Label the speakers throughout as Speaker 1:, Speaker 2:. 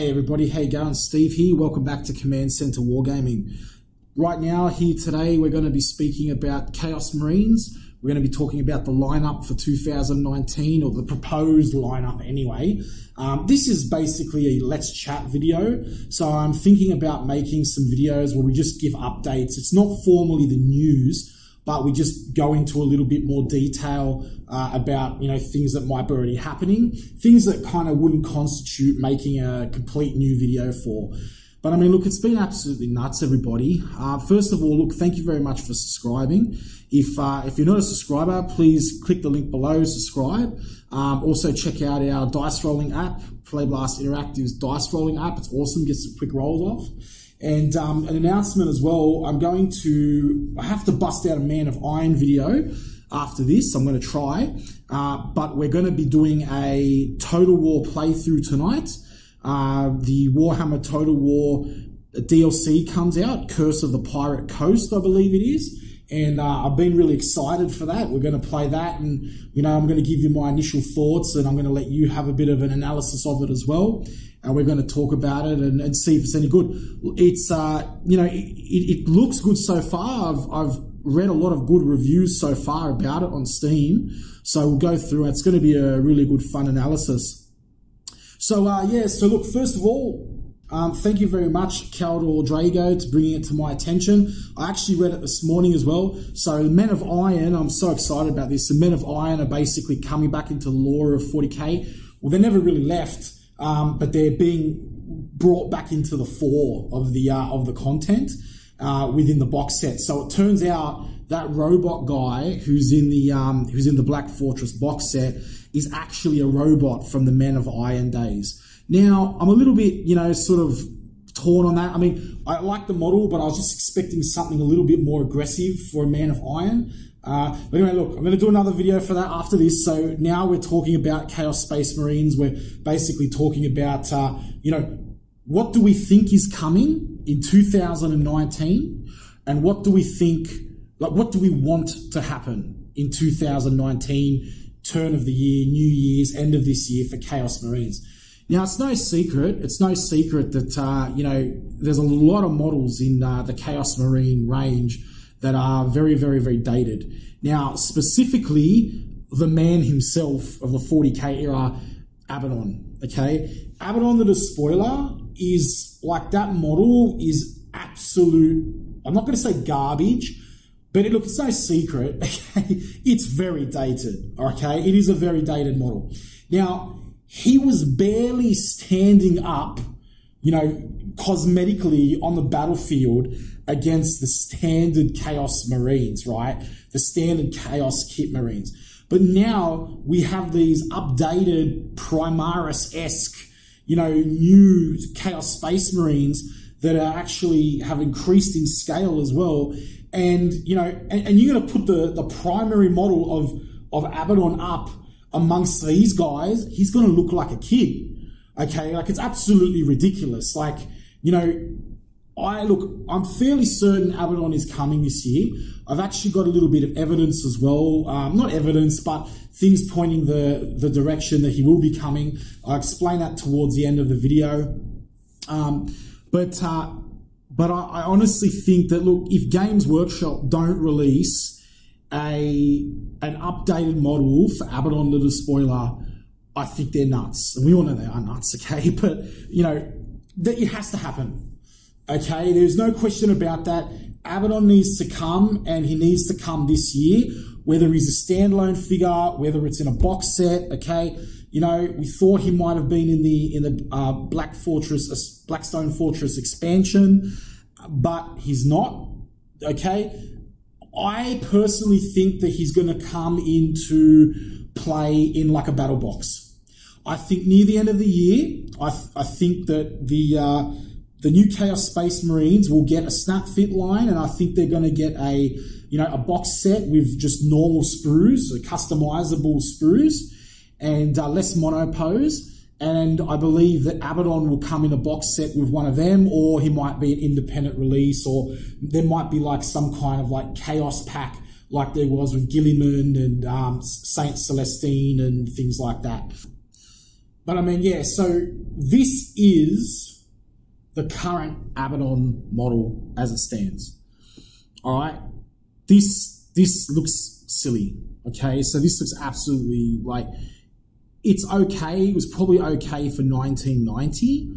Speaker 1: Hey everybody, how you going? Steve here. Welcome back to Command Center Wargaming. Right now, here today, we're going to be speaking about Chaos Marines. We're going to be talking about the lineup for 2019, or the proposed lineup anyway. This is basically a let's chat video. So I'm thinking about making some videos where we just give updates. It's not formally the news, but we just go into a little bit more detail about, things that might be already happening, things that kind of wouldn't constitute making a complete new video for. But I mean, look, it's been absolutely nuts, everybody. First of all, look, thank you very much for subscribing. If you're not a subscriber, please click the link below, subscribe. Also check out our dice rolling app, Playblast Interactive's dice rolling app. It's awesome, get some quick rolls off. And an announcement as well, I have to bust out a Man of Iron video after this. I'm going to try, but we're going to be doing a Total War playthrough tonight. The Warhammer Total War DLC comes out, Curse of the Pirate Coast, I believe it is. And I've been really excited for that. We're going to play that, and I'm going to give you my initial thoughts, and I'm going to let you have a bit of an analysis of it as well. And we're going to talk about it and see if it's any good. It's it looks good so far. I've read a lot of good reviews so far about it on Steam, so we'll go through it. It's going to be a really good fun analysis. So so look, first of all, thank you very much, Caldor Drago, to bringing it to my attention. I actually read it this morning as well. So Men of Iron, I'm so excited about this. The Men of Iron are basically coming back into the lore of 40k. Well, they never really left, but they're being brought back into the fore of the content within the box set. So it turns out that robot guy who's in the Black Fortress box set is actually a robot from the Men of Iron days. Now, I'm a little bit, sort of torn on that. I mean, I like the model, but I was just expecting something a little bit more aggressive for a Man of Iron. But anyway, look, I'm going to do another video for that after this. So now we're talking about Chaos Space Marines. We're basically talking about, what do we think is coming in 2019? And what do we think, what do we want to happen in 2019, turn of the year, New Year's, end of this year for Chaos Marines? Now, it's no secret that, there's a lot of models in the Chaos Marine range that are very, very, very dated. Now, specifically, the man himself of the 40k era, Abaddon, okay? Abaddon the Despoiler is, that model is absolute, I'm not going to say garbage, but look, it's no secret, okay? It's very dated, okay? It is a very dated model. Now, he was barely standing up, cosmetically on the battlefield against the standard Chaos Marines, right? The standard Chaos Kit Marines. But now we have these updated Primaris-esque, new Chaos Space Marines that are actually have increased in scale as well. And, and you're going to put the primary model of Abaddon up amongst these guys, he's going to look like a kid. Okay, it's absolutely ridiculous. I'm fairly certain Abaddon is coming this year. I've actually got a little bit of evidence as well. Not evidence, but things pointing the direction that he will be coming. I'll explain that towards the end of the video. But I honestly think that, look, if Games Workshop don't release an updated model for Abaddon the Despoiler, I think they're nuts. And we all know they are nuts, okay? But, that it has to happen, okay? There's no question about that. Abaddon needs to come, and he needs to come this year, whether he's a standalone figure, whether it's in a box set, okay? We thought he might have been in the Blackstone Fortress expansion, but he's not, okay? I personally think that he's going to come into play in a battle box. I think near the end of the year, I think that the new Chaos Space Marines will get a snap fit line, and I think they're going to get a box set with just normal sprues, customizable sprues, and less monopose. And I believe that Abaddon will come in a box set with one of them, or he might be an independent release, or there might be some kind of chaos pack like there was with Gilliman and Saint Celestine and things like that. But I mean, yeah, so this is the current Abaddon model as it stands. All right, this looks silly. Okay, so this looks absolutely like it's okay. It was probably okay for 1990,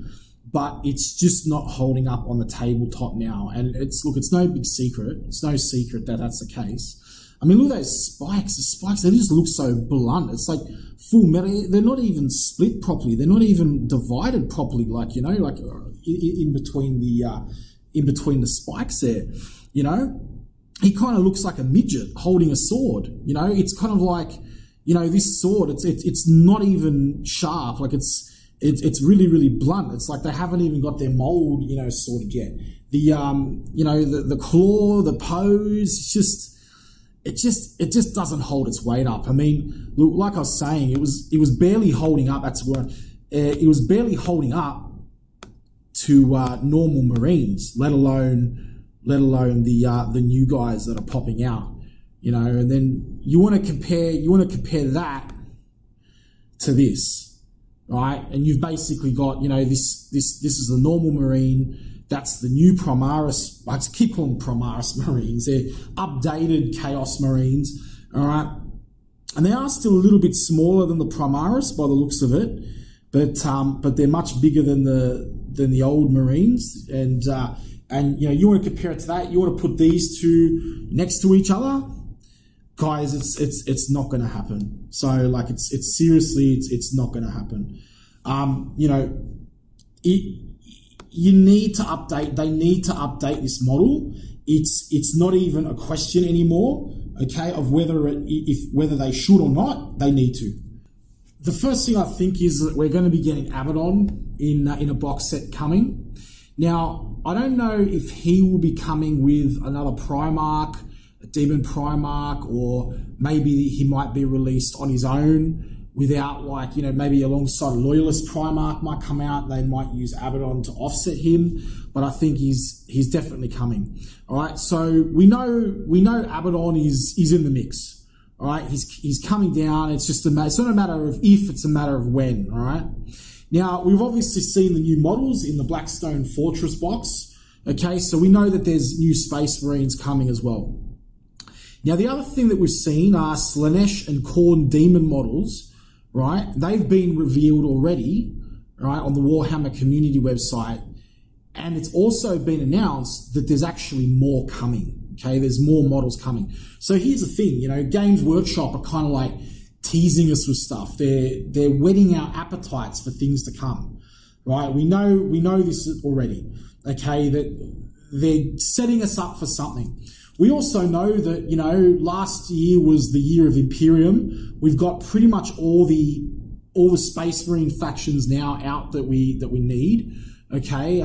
Speaker 1: but it's just not holding up on the tabletop now. And it's no big secret. It's no secret that that's the case. I mean, look at those spikes. The spikes, they just look so blunt. It's like full metal. They're not even split properly. They're not even divided properly. Like, you know, like in between the spikes there. You know, he kind of looks like a midget holding a sword. You know, it's kind of like, you know, this sword. It's not even sharp. Like it's really, really blunt. It's like they haven't even got their mold, you know, sorted yet. The you know, the claw, the pose, it just doesn't hold its weight up. I mean, look, like I was saying, it was barely holding up. That's where it was barely holding up to normal Marines, let alone the new guys that are popping out. You know, and then you want to compare that to this, right? And you've basically got, you know, this is the normal Marine. That's the new Primaris. I keep calling them Primaris Marines. They're updated Chaos Marines, all right? And they are still a little bit smaller than the Primaris by the looks of it, but they're much bigger than the old Marines. And you know, you want to compare it to that. You want to put these two next to each other, guys. It's not going to happen. So like it's seriously not going to happen. You know, you need to update. They need to update this model. It's not even a question anymore. Okay, of whether they should or not. They need to. The first thing I think is that we're going to be getting Abaddon in a box set coming. Now, I don't know if he will be coming with another Primarch, a Demon Primarch, or maybe he might be released on his own without, like, you know, maybe alongside a Loyalist Primarch might come out. They might use Abaddon to offset him, but I think he's definitely coming. All right, so we know Abaddon is in the mix. All right, he's coming down. It's not a matter of if, it's a matter of when. All right. Now, we've obviously seen the new models in the Blackstone Fortress box. Okay, so we know that there's new Space Marines coming as well. Now, the other thing that we've seen are Slaanesh and Khorne Demon models, right? They've been revealed already, right, on the Warhammer community website. And it's also been announced that there's actually more coming, okay? There's more models coming. So here's the thing, you know, Games Workshop are kind of like teasing us with stuff. They're whetting our appetites for things to come, right? We know this already, okay? That they're setting us up for something. We also know that, you know, last year was the year of Imperium. We've got pretty much all the Space Marine factions now out that we need. Okay,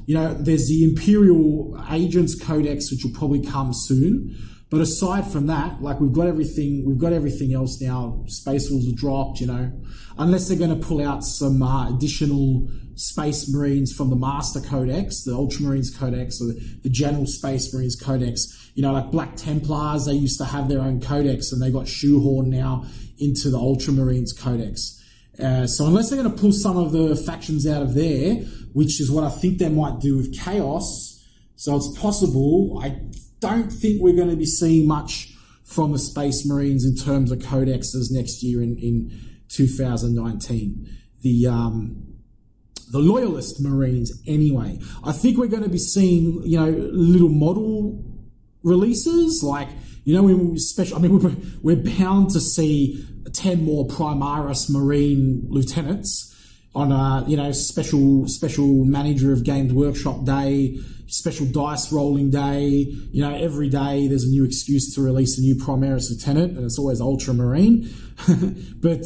Speaker 1: you know, there's the Imperial Agents Codex, which will probably come soon. But aside from that, like we've got everything else now. Space Wolves are dropped, you know, unless they're going to pull out some additional Space Marines from the Master Codex, the Ultramarines Codex, or the General Space Marines Codex. You know, like Black Templars, they used to have their own codex and they got shoehorned now into the Ultramarines Codex. So unless they're going to pull some of the factions out of there, which is what I think they might do with Chaos, so it's possible, I don't think we're going to be seeing much from the Space Marines in terms of codexes next year in 2019. The Loyalist Marines anyway. I think we're going to be seeing, you know, little model releases, like, you know, we're bound to see 10 more Primaris Marine lieutenants on a, you know, special manager of Games Workshop day, special dice rolling day. You know, every day there's a new excuse to release a new Primaris lieutenant, and it's always Ultramarine. But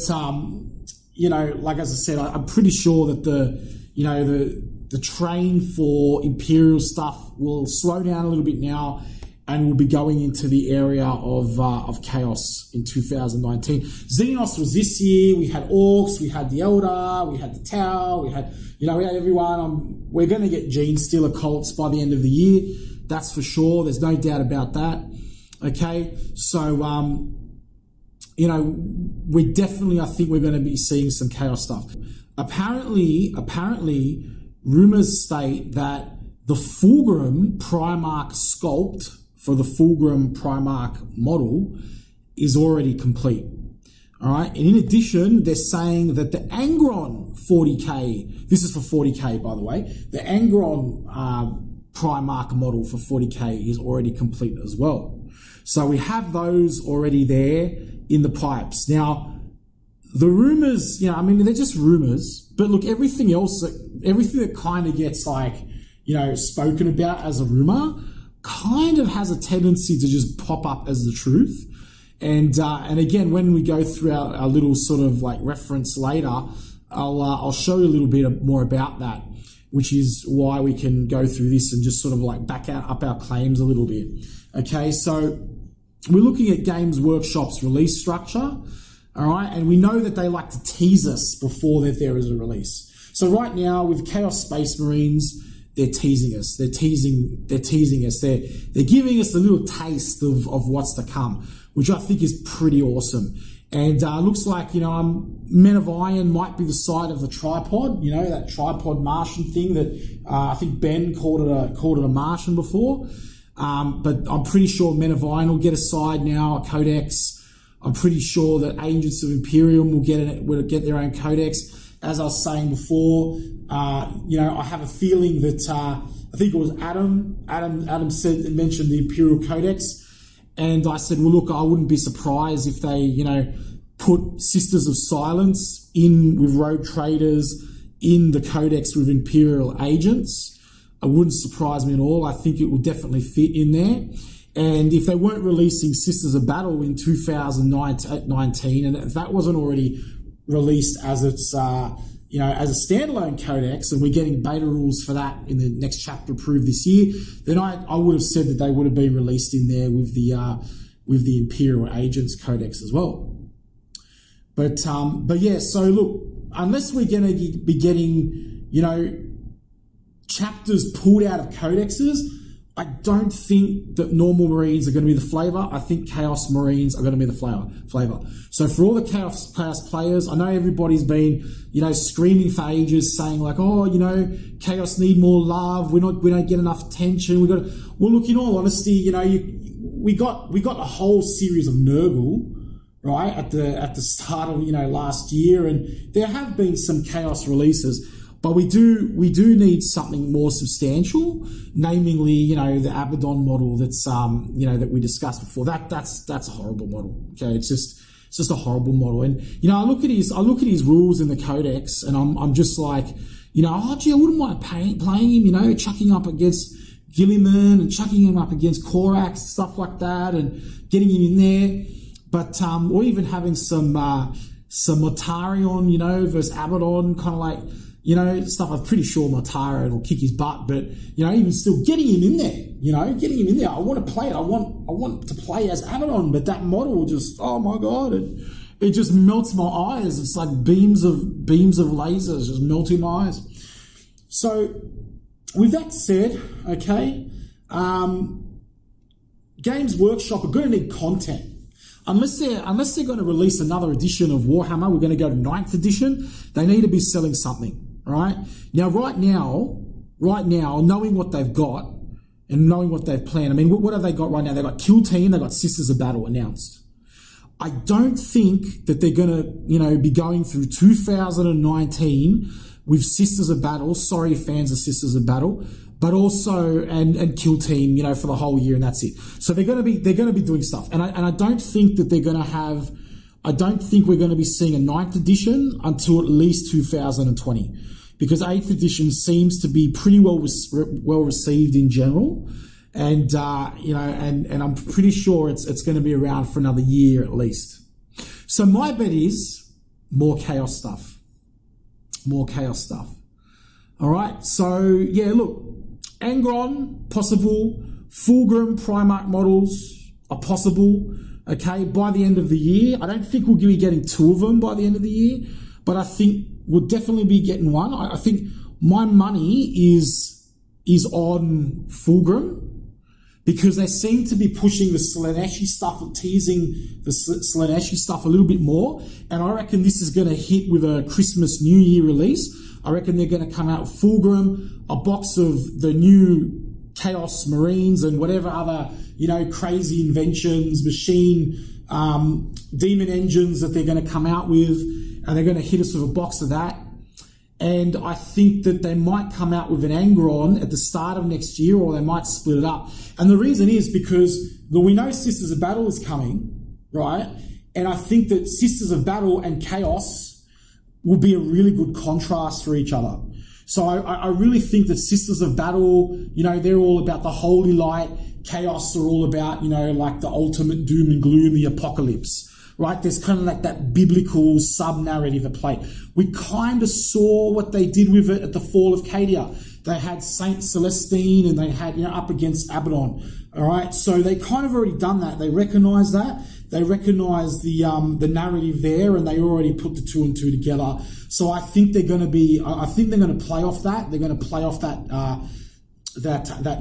Speaker 1: you know, like as I said, I'm pretty sure that the train for Imperial stuff will slow down a little bit now, and we'll be going into the area of Chaos in 2019. Xenos was this year. We had Orcs, we had the Eldar, we had the Tau, we had everyone. We're going to get Gene Stealer Cults by the end of the year. That's for sure. There's no doubt about that. Okay, so you know, I think we're going to be seeing some Chaos stuff. apparently, rumors state that the Fulgrim Primarch sculpt for the Fulgrim Primarch model is already complete. All right, and in addition, they're saying that the Angron 40k, this is for 40k by the way, the Angron Primarch model for 40k is already complete as well. So we have those already there in the pipes. Now, the rumors, you know, I mean, they're just rumors, but look, everything that kind of gets like, you know, spoken about as a rumor kind of has a tendency to just pop up as the truth. And again, when we go through our little sort of like reference later, I'll show you a little bit more about that, which is why we can go through this and just sort of like back up our claims a little bit. Okay, so we're looking at Games Workshop's release structure, all right, and we know that they like to tease us before that there is a release. So right now with Chaos Space Marines, they're teasing us. They're teasing us. They're giving us a little taste of what's to come, which I think is pretty awesome. And looks like, you know, Men of Iron might be the side of the tripod, you know, that tripod Martian thing that I think Ben called it a Martian before. But I'm pretty sure Men of Iron will get a side now, a codex. I'm pretty sure that Agents of Imperium will get their own codex. As I was saying before, you know, I have a feeling that I think it was Adam mentioned the Imperial Codex, and I said, well, look, I wouldn't be surprised if they, you know, put Sisters of Silence in with Rogue Traders in the Codex with Imperial agents. It wouldn't surprise me at all. I think it will definitely fit in there. And if they weren't releasing Sisters of Battle in 2019, and if that wasn't already released as its, you know, as a standalone codex, and we're getting beta rules for that in the next chapter approved this year, then I would have said that they would have been released in there with the Imperial Agents Codex as well. But yeah, so look, unless we're going to be getting, you know, chapters pulled out of codexes, I don't think that normal Marines are going to be the flavor. I think Chaos Marines are going to be the flavor. So for all the Chaos players, I know everybody's been, you know, screaming for ages, saying like, oh, you know, Chaos need more love. We don't get enough attention. Well, look, in all honesty, you know, we got a whole series of Nurgle, right, at the start of, you know, last year, and there have been some Chaos releases. But we do need something more substantial, namely, you know, the Abaddon model that's you know, that we discussed before. That's a horrible model. Okay, it's just a horrible model. And you know, I look at his rules in the codex, and I'm just like, you know, oh gee, I wouldn't mind playing him, you know, chucking up against Gilliman and chucking him up against Korax, stuff like that, and getting him in there. But or even having some Mortarion, you know, versus Abaddon, kind of like, you know, stuff. I'm pretty sure Mortarion will kick his butt, but, you know, even still getting him in there, you know, getting him in there. I want to play it. I want to play as Abaddon, but that model just, oh my God, it just melts my eyes. It's like beams of lasers just melting my eyes. So with that said, okay, Games Workshop are going to need content. Unless they're going to release another edition of Warhammer, we're going to go to 9th edition, they need to be selling something, right? Now, right now, knowing what they've got and knowing what they've planned, I mean, what have they got right now? They've got Kill Team, they've got Sisters of Battle announced. I don't think that they're going to, you know, be going through 2019 with Sisters of Battle, sorry fans of Sisters of Battle, but also and Kill Team, you know, for the whole year, and that's it. So they're going to be doing stuff, and I don't think that they're going to have. I don't think we're going to be seeing a 9th edition until at least 2020, because 8th edition seems to be pretty well received in general, and you know, and I'm pretty sure it's going to be around for another year at least. So my bet is more chaos stuff, more chaos stuff. All right, so yeah, look. Angron, possible. Fulgrim Primarch models are possible, okay, by the end of the year. I don't think we'll be getting 2 of them by the end of the year, but I think we'll definitely be getting one. I think my money is on Fulgrim, because they seem to be pushing the Slaneshi stuff, teasing the Slaneshi stuff a little bit more. And I reckon this is going to hit with a Christmas New Year release. I reckon they're going to come out with Fulgrim, a box of the new Chaos Marines and whatever other, you know, crazy inventions, machine, demon engines that they're going to come out with. And they're going to hit us with a box of that. And I think that they might come out with an Angron at the start of next year, or they might split it up. And the reason is because we know Sisters of Battle is coming, right? And I think that Sisters of Battle and Chaos will be a really good contrast for each other. So I really think that Sisters of Battle, you know, they're all about the holy light. Chaos are all about, you know, like the ultimate doom and gloom, the apocalypse. Right, there's kind of like that biblical sub-narrative at play. We kind of saw what they did with it at the fall of Cadia. They had Saint Celestine and they had, you know, up against Abaddon. All right, so they kind of already done that. They recognize that. They recognize the narrative there, and they already put the two and two together. So I think they're going to be. I think they're going to play off that. They're going to play off that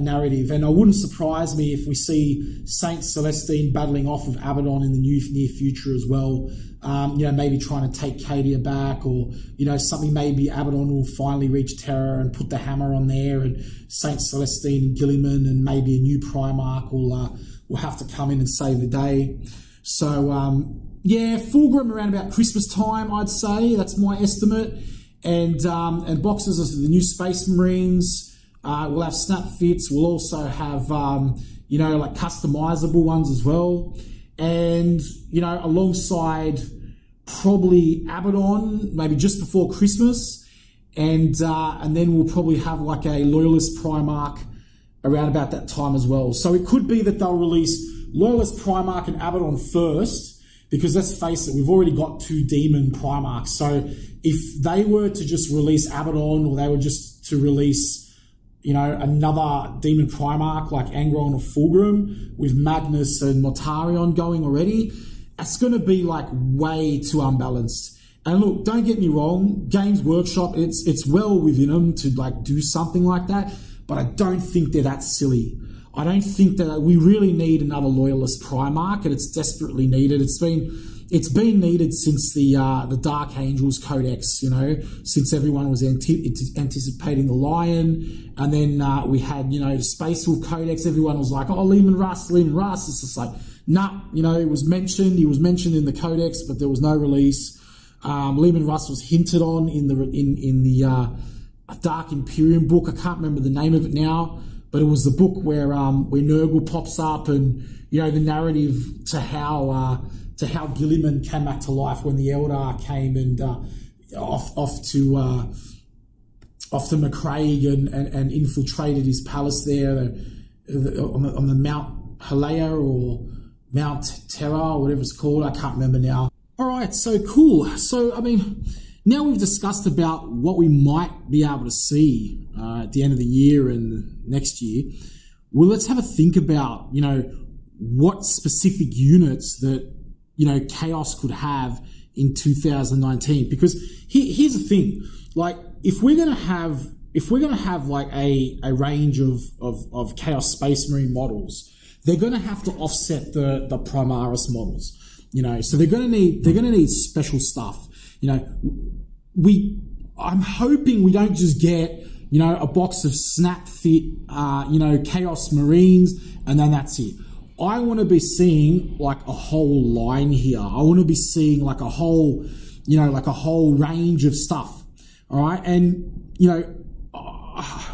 Speaker 1: narrative, and it wouldn't surprise me if we see Saint Celestine battling off of Abaddon in the near future as well. You know, maybe trying to take Cadia back, or, you know, something. Maybe Abaddon will finally reach Terra and put the hammer on there, and Saint Celestine and Gilliman and maybe a new Primarch will have to come in and save the day. So yeah, Fulgrim around about Christmas time, I'd say. That's my estimate. And boxes of the new Space Marines. We'll have snap fits. We'll also have, you know, like customizable ones as well. And, you know, alongside probably Abaddon, maybe just before Christmas. And then we'll probably have like a Loyalist Primarch around about that time as well. So it could be that they'll release Loyalist Primarch and Abaddon first, because let's face it, we've already got two Demon Primarchs. So if they were to just release Abaddon, or they were just to release, you know, another Demon Primarch like Angron or Fulgrim with Magnus and Mortarion going already, it's going to be like way too unbalanced. And look, don't get me wrong, Games Workshop, it's well within them to like do something like that, but I don't think they're that silly. I don't think that we really need another Loyalist Primarch, and it's desperately needed. It's been needed since the Dark Angels Codex, you know, since everyone was anticipating the Lion, and then we had, you know, the Space Wolf Codex. Everyone was like, oh, Leman Russ. It's just like, nah, you know, he was mentioned in the Codex, but there was no release. Leman Russ was hinted on in the Dark Imperium book. I can't remember the name of it now, but it was the book where Nurgle pops up, and, you know, the narrative to how Gilliman came back to life when the Eldar came and off to McCraig and infiltrated his palace there on the Mount Halea or Mount Terra or whatever it's called. I can't remember now. All right, so cool. So, I mean, now we've discussed about what we might be able to see at the end of the year and next year. Well, let's have a think about, you know, what specific units that, you know, Chaos could have in 2019. Because here's the thing, like, if we're gonna have like a range of Chaos Space Marine models, they're gonna have to offset the Primaris models. You know, so they're gonna need special stuff. You know, I'm hoping we don't just get, you know, a box of snap fit, you know, Chaos Marines, and then that's it. I want to be seeing like a whole line here. I want to be seeing like a whole, you know, like a whole range of stuff. All right. And, you know,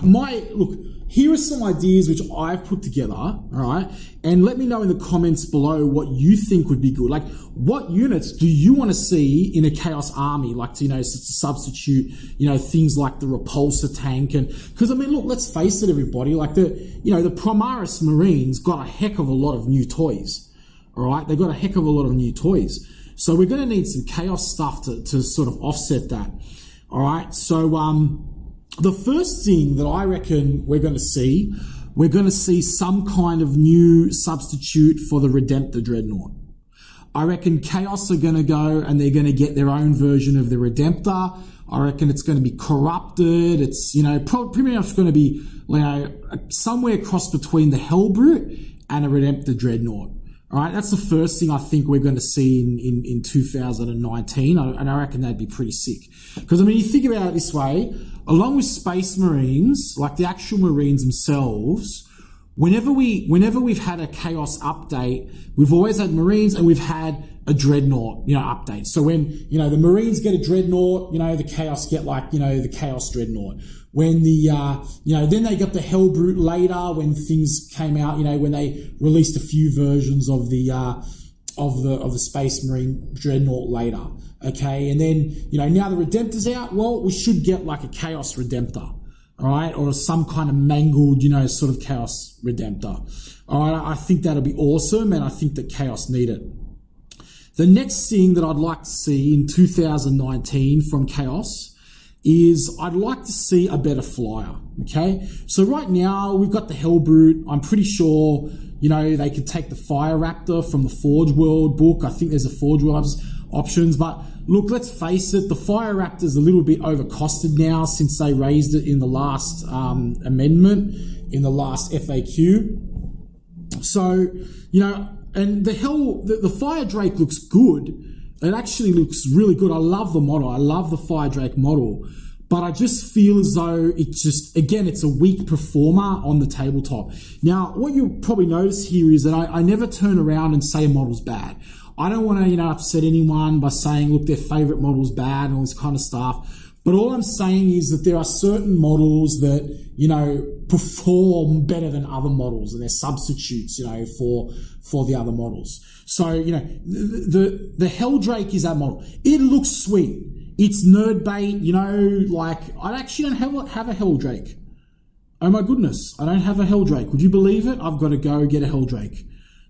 Speaker 1: look, here are some ideas which I've put together. All right. And let me know in the comments below what you think would be good. Like, what units do you want to see in a Chaos army? Like, to, you know, to substitute, you know, things like the Repulsor tank. And because, I mean, look, let's face it, everybody, like the Primaris Marines got a heck of a lot of new toys. All right. They got a heck of a lot of new toys. So we're going to need some Chaos stuff to sort of offset that. All right. So, the first thing that I reckon we're going to see some kind of new substitute for the Redemptor Dreadnought. I reckon Chaos are going to go and they're going to get their own version of the Redemptor. I reckon it's going to be corrupted. It's, pretty much going to be, somewhere cross between the Hellbrute and a Redemptor Dreadnought. All right, that's the first thing I think we're going to see in 2019, and I reckon that'd be pretty sick. Because, you think about it this way, along with Space Marines, like the actual Marines themselves, whenever we've had a Chaos update, we've always had Marines and we've had a Dreadnought, update. So when, the Marines get a Dreadnought, the Chaos get the Chaos Dreadnought. When then they got the Hellbrute later when things came out, when they released a few versions of the Space Marine Dreadnought later. Okay. And then, now the Redemptor's out. Well, we should get like a Chaos Redemptor. All right, or some kind of mangled, sort of Chaos Redemptor. All right, I think that'll be awesome, and I think that Chaos need it. The next thing that I'd like to see in 2019 from Chaos is I'd like to see a better flyer, okay? So right now, we've got the Hellbrute. I'm pretty sure, they can take the Fire Raptor from the Forge World book. I think there's a Forge World options, but look, let's face it, the Fire Raptor's a little bit overcosted now since they raised it in the last amendment, in the last FAQ. So, and the Fire Drake looks good. It actually looks really good. I love the model. I love the Fire Drake model. But I just feel as though it's a weak performer on the tabletop. Now, what you'll probably notice here is that I never turn around and say a model's bad. I don't want to, upset anyone by saying, look, their favorite model's bad and all this kind of stuff. But all I'm saying is that there are certain models that, perform better than other models, and they're substitutes, for the other models. So, the Helldrake is that model. It looks sweet. It's nerd bait, I actually don't have a Helldrake. Oh my goodness, I don't have a Helldrake. Would you believe it? I've got to go get a Helldrake.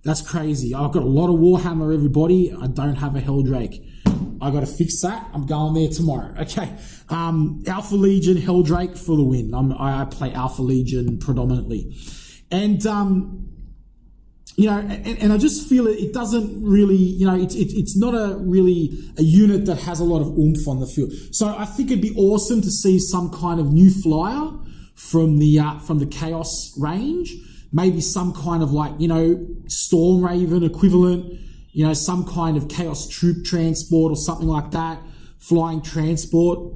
Speaker 1: That's crazy. I've got a lot of Warhammer, everybody. I don't have a Helldrake. I got to fix that. I'm going there tomorrow. Okay. Alpha Legion, Helldrake for the win. I play Alpha Legion predominantly. And, and I just feel it doesn't really, it's not really a unit that has a lot of oomph on the field. So I think it'd be awesome to see some kind of new flyer from the Chaos range. Maybe some kind of Storm Raven equivalent, some kind of Chaos Troop transport or something like that, flying transport.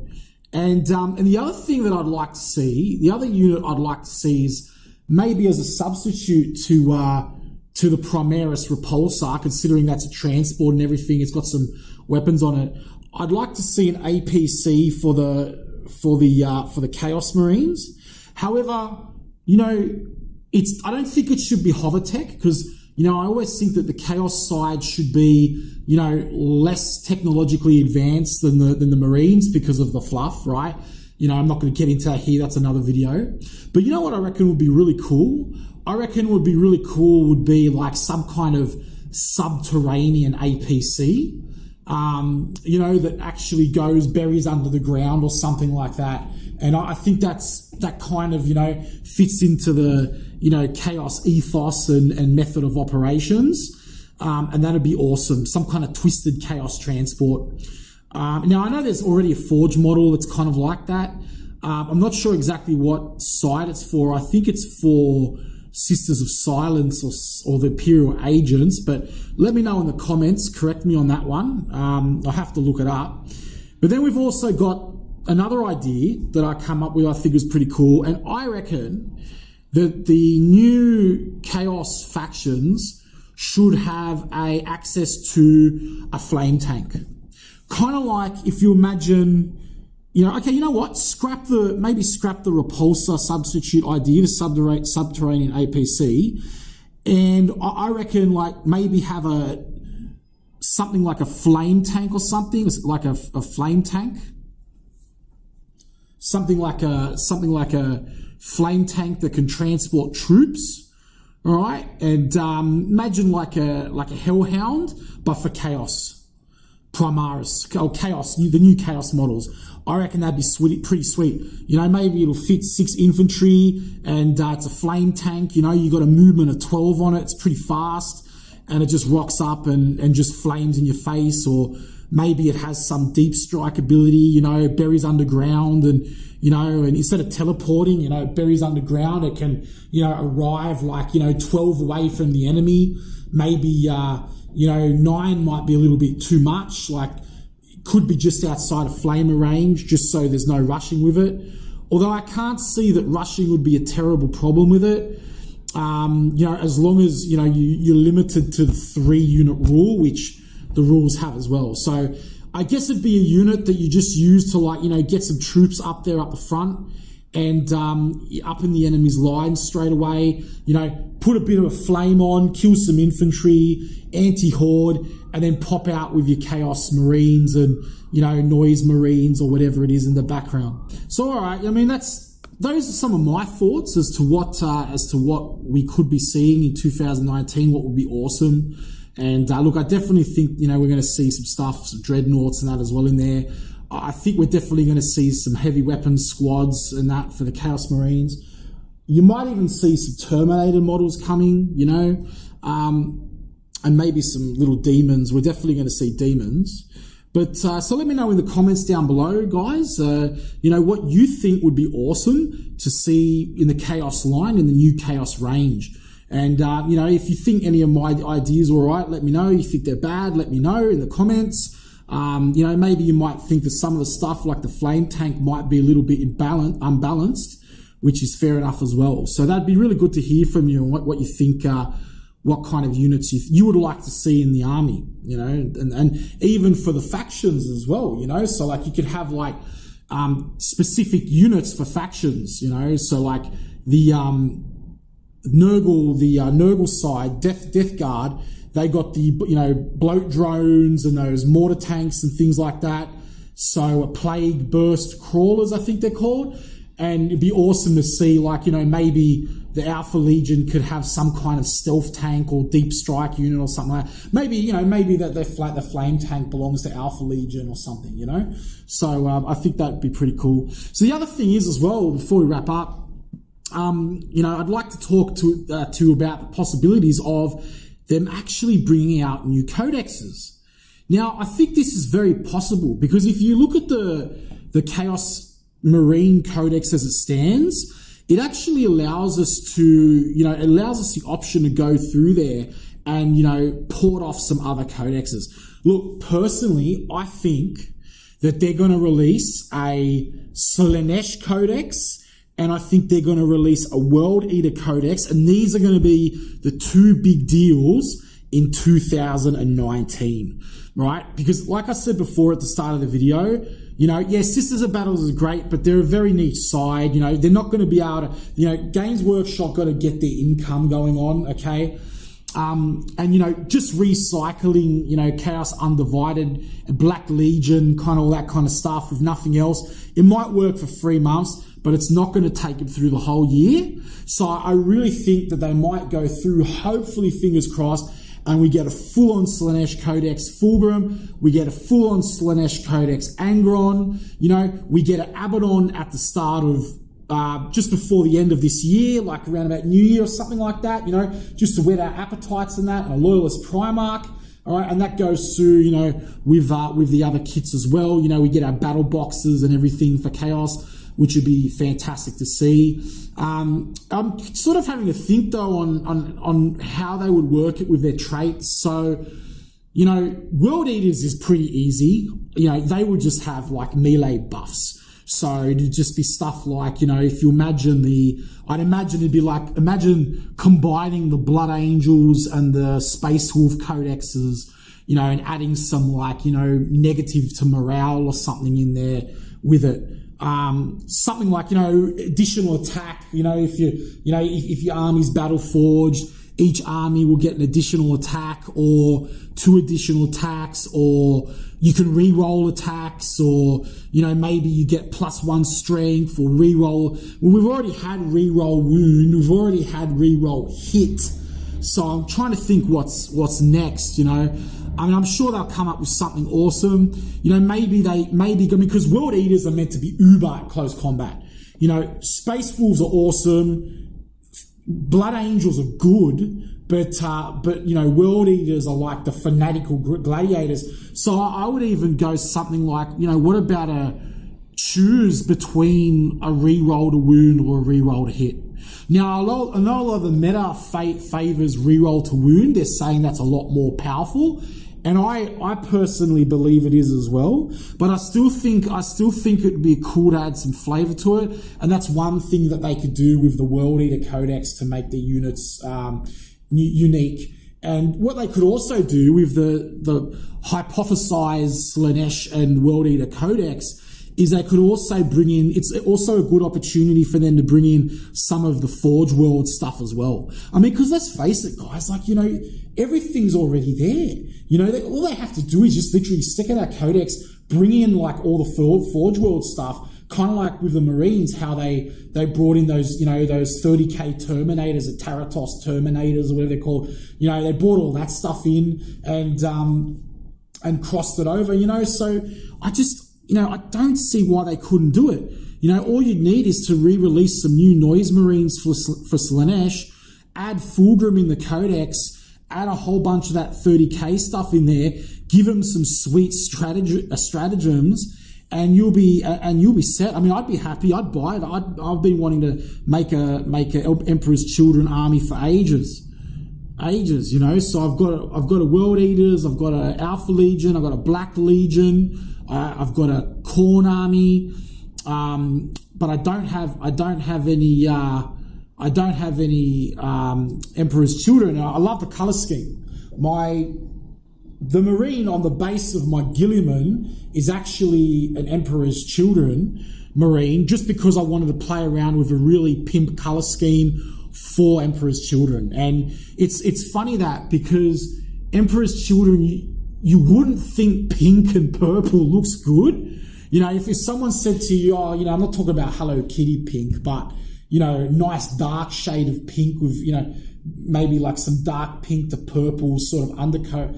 Speaker 1: And the other thing that I'd like to see, the other unit I'd like to see is maybe as a substitute to the Primaris Repulsor, considering that's a transport and everything, it's got some weapons on it. I'd like to see an APC for the Chaos Marines. However, I don't think it should be Hovertech because, I always think that the Chaos side should be, less technologically advanced than the Marines because of the fluff, right? I'm not going to get into that here. That's another video. But you know what I reckon would be really cool? I reckon would be really cool would be like some kind of subterranean APC, that actually buries under the ground or something like that. And I think that kind of, fits into the, Chaos ethos and method of operations. And that'd be awesome. Some kind of twisted Chaos transport. Now I know there's already a Forge model that's kind of like that. I'm not sure exactly what side it's for. I think it's for Sisters of Silence or the Imperial Agents, but let me know in the comments, correct me on that one. I'll have to look it up. But then we've also got another idea that I come up with I think is pretty cool, and I reckon that the new Chaos factions should have access to a flame tank. Kind of like if you imagine, okay, you know what? Maybe scrap the Repulsor substitute idea, the subterranean APC, and I reckon maybe have something like a flame tank or something, like a flame tank. Something like a flame tank that can transport troops, all right? And imagine like a Hellhound, but for Chaos. Primaris, or Chaos, the new Chaos models. I reckon that'd be pretty sweet. Maybe it'll fit 6 infantry and it's a flame tank. You got a movement of 12 on it. It's pretty fast and it just rocks up and just flames in your face. Or maybe it has some deep strike ability, you know, buries underground, and, you know, and instead of teleporting, you know, it buries underground. It can, you know, arrive like, you know, 12 away from the enemy. Maybe, you know, 9 might be a little bit too much. Like, it could be just outside of flamer range, just so there's no rushing with it. Although I can't see that rushing would be a terrible problem with it. You know, as long as, you know, you're limited to the 3-unit rule, which the rules have as well. So I guess it'd be a unit that you just use to, like, you know, get some troops up there up the front and up in the enemy's line straight away, you know, put a bit of a flame on, kill some infantry, anti-horde, and then pop out with your Chaos Marines and, you know, Noise Marines or whatever it is in the background. So, all right, I mean, those are some of my thoughts as to what we could be seeing in 2019, what would be awesome. And look, I definitely think, you know, we're going to see some stuff, some dreadnoughts and that as well in there. I think we're definitely going to see some heavy weapons squads and that for the Chaos Marines. You might even see some Terminator models coming, you know, and maybe some little demons. We're definitely going to see demons. But so let me know in the comments down below, guys, you know, what you think would be awesome to see in the Chaos line, in the new Chaos range. And, you know, if you think any of my ideas are all right, let me know. If you think they're bad, let me know in the comments. You know, maybe you might think that some of the stuff like the flame tank might be a little bit unbalanced, which is fair enough as well. So that'd be really good to hear from you and what you think, what kind of units you would like to see in the army, you know, and even for the factions as well, you know. So like you could have like specific units for factions, you know. So like the Nurgle side, Death Guard, they got the, you know, bloat drones and those mortar tanks and things like that. So a plague burst crawlers, I think they're called. And it'd be awesome to see, like, you know, maybe the Alpha Legion could have some kind of stealth tank or deep strike unit or something like that. Maybe, you know, maybe that the flame tank belongs to Alpha Legion or something, you know. So I think that'd be pretty cool. So the other thing is as well, before we wrap up, you know, I'd like to talk to you about the possibilities of them actually bringing out new codexes. Now, I think this is very possible because if you look at the Chaos Marine Codex as it stands, it actually allows us to, you know, it allows us the option to go through there and, you know, port off some other codexes. Look, personally, I think that they're going to release a Slaanesh Codex, and I think they're going to release a World Eater Codex, and these are going to be the 2 big deals in 2019, right? Because like I said before at the start of the video, you know, yeah, Sisters of Battles is great, but they're a very niche side. You know, they're not going to be able to, you know, Games Workshop got to get their income going on, okay? And, you know, just recycling, you know, Chaos Undivided, Black Legion, kind of all that kind of stuff with nothing else. It might work for 3 months, but it's not going to take them through the whole year. So I really think that they might go through, hopefully, fingers crossed, and we get a full-on Slaanesh Codex Fulgrim, we get a full-on Slaanesh Codex Angron, you know, we get an Abaddon at the start of, just before the end of this year, like around about New Year or something like that, you know, just to whet our appetites and that, and a Loyalist Primarch, all right, and that goes through, you know, with the other kits as well. You know, we get our battle boxes and everything for Chaos, which would be fantastic to see. I'm sort of having to think though on how they would work it with their traits. So, you know, World Eaters is pretty easy. You know, they would just have like melee buffs. So it'd just be stuff like, you know, if you imagine I'd imagine it'd be like, imagine combining the Blood Angels and the Space Wolf Codexes, you know, and adding some like, you know, negative to morale or something in there with it. Something like, you know, additional attack, you know, if your army's battle forged, each army will get an additional attack or 2 additional attacks, or you can re-roll attacks, or, you know, maybe you get +1 strength or re-roll. Well, we've already had re-roll wound, we've already had re-roll hit. So I'm trying to think what's next, you know. I mean, I'm sure they'll come up with something awesome. You know, maybe because World Eaters are meant to be uber at close combat. You know, Space Wolves are awesome. Blood Angels are good, but you know, World Eaters are like the fanatical gladiators. So I would even go something like, you know, what about choose between a re-rolled wound or a re-rolled hit? Now, I know a lot of the meta favors re-roll to wound. They're saying that's a lot more powerful. And I personally believe it is as well, but I still think it would be cool to add some flavor to it, and that's one thing that they could do with the World Eater Codex to make their units unique. And what they could also do with the hypothesized Slaanesh and World Eater Codex is they could also bring in, it's also a good opportunity for them to bring in some of the Forge World stuff as well. I mean, because let's face it, guys, like, you know, everything's already there. You know, all they have to do is just literally stick in that codex, bring in like all the Forge World stuff, kind of like with the Marines, how they brought in those, you know, those 30k Terminators, the Taratos Terminators or whatever they're called. You know, they brought all that stuff in and crossed it over, you know. So you know, I don't see why they couldn't do it. You know, all you need is to re-release some new Noise Marines for Slaanesh, add Fulgrim in the Codex, add a whole bunch of that 30k stuff in there, give them some sweet stratagems, and you'll be set. I mean, I'd be happy. I'd buy it. I've been wanting to make a Emperor's Children army for ages. You know. So I've got a World Eaters, I've got a Alpha Legion, I've got a Black Legion, I've got a Khorne army, but I don't have any Emperor's Children. I love the color scheme. The Marine on the base of my Guilliman is actually an Emperor's Children Marine, just because I wanted to play around with a really pimp color scheme for Emperor's Children. And it's funny that, because Emperor's Children, you wouldn't think pink and purple looks good. You know, if someone said to you, oh, you know, I'm not talking about Hello Kitty pink, but, you know, nice dark shade of pink with, you know, maybe like some dark pink to purple sort of undercoat,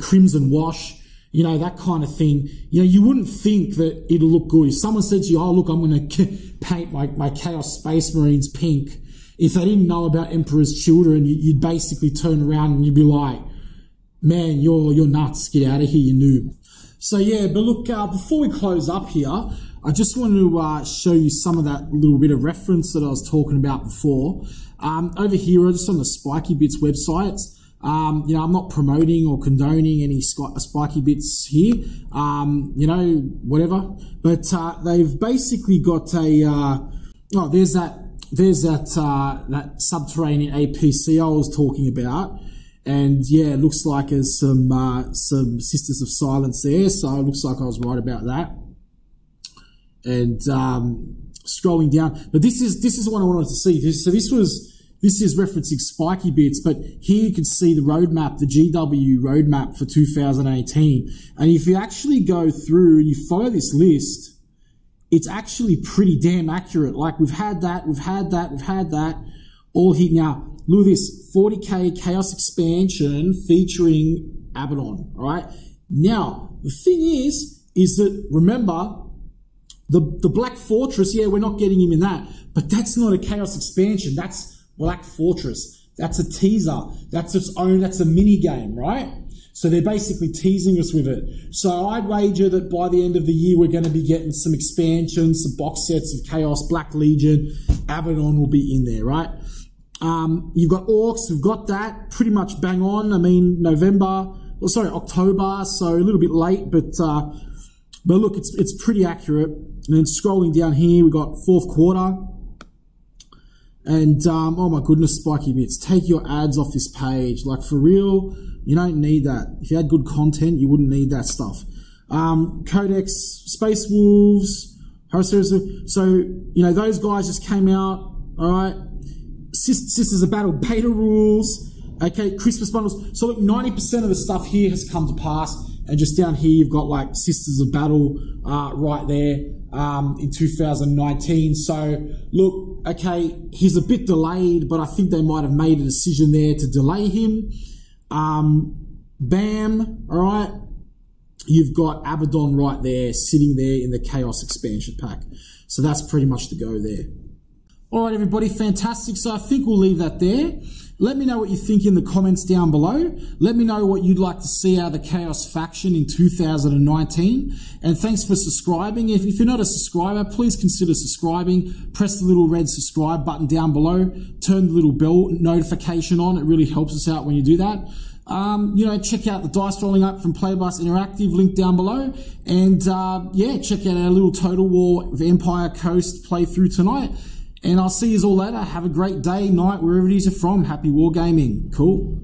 Speaker 1: crimson wash, you know, that kind of thing. You know, you wouldn't think that it'll look good. If someone said to you, oh, look, I'm going to paint my Chaos Space Marines pink, if they didn't know about Emperor's Children, you'd basically turn around and you'd be like, man, you're nuts. Get out of here, you noob. So yeah, but look, before we close up here, I just want to show you some of that little bit of reference that I was talking about before. Over here, just on the Spiky Bits websites, you know, I'm not promoting or condoning any Spiky Bits here, you know, whatever. But they've basically got there's that subterranean APC I was talking about. And yeah, it looks like there's some Sisters of Silence there, so it looks like I was right about that. And scrolling down, but this is what I wanted to see. This is referencing Spiky Bits, but here you can see the roadmap, the GW roadmap for 2018. And if you actually go through and you follow this list, it's actually pretty damn accurate. Like we've had that, all here now. Look at this, 40k Chaos expansion featuring Abaddon, all right? Now, the thing is that, remember, the Black Fortress, yeah, we're not getting him in that, but that's not a Chaos expansion, that's Black Fortress. That's a teaser, that's its own, that's a mini game, right? So they're basically teasing us with it. So I'd wager that by the end of the year, we're going to be getting some expansions, some box sets of Chaos, Black Legion, Abaddon will be in there, right? You've got Orcs, we've got that pretty much bang on. I mean, October, so a little bit late, but look, it's pretty accurate. And then scrolling down here, we've got fourth quarter. And, oh my goodness, Spiky Bits, take your ads off this page. Like, for real, you don't need that. If you had good content, you wouldn't need that stuff. Codex, Space Wolves, so, you know, those guys just came out, alright? Sisters of Battle beta rules, okay, Christmas bundles. So look, 90% of the stuff here has come to pass, and just down here you've got like Sisters of Battle right there in 2019. So look, okay, he's a bit delayed, but I think they might have made a decision there to delay him. Bam, all right. You've got Abaddon right there, sitting there in the Chaos expansion pack. So that's pretty much the go there. All right, everybody, fantastic. So I think we'll leave that there. Let me know what you think in the comments down below. Let me know what you'd like to see out of the Chaos faction in 2019. And thanks for subscribing. If you're not a subscriber, please consider subscribing. Press the little red subscribe button down below. Turn the little bell notification on. It really helps us out when you do that. You know, check out the dice rolling up from Playbus Interactive, link down below. And yeah, check out our little Total War of Empire Coast playthrough tonight. And I'll see you all later. Have a great day, night, wherever it is you're from. Happy wargaming. Cool.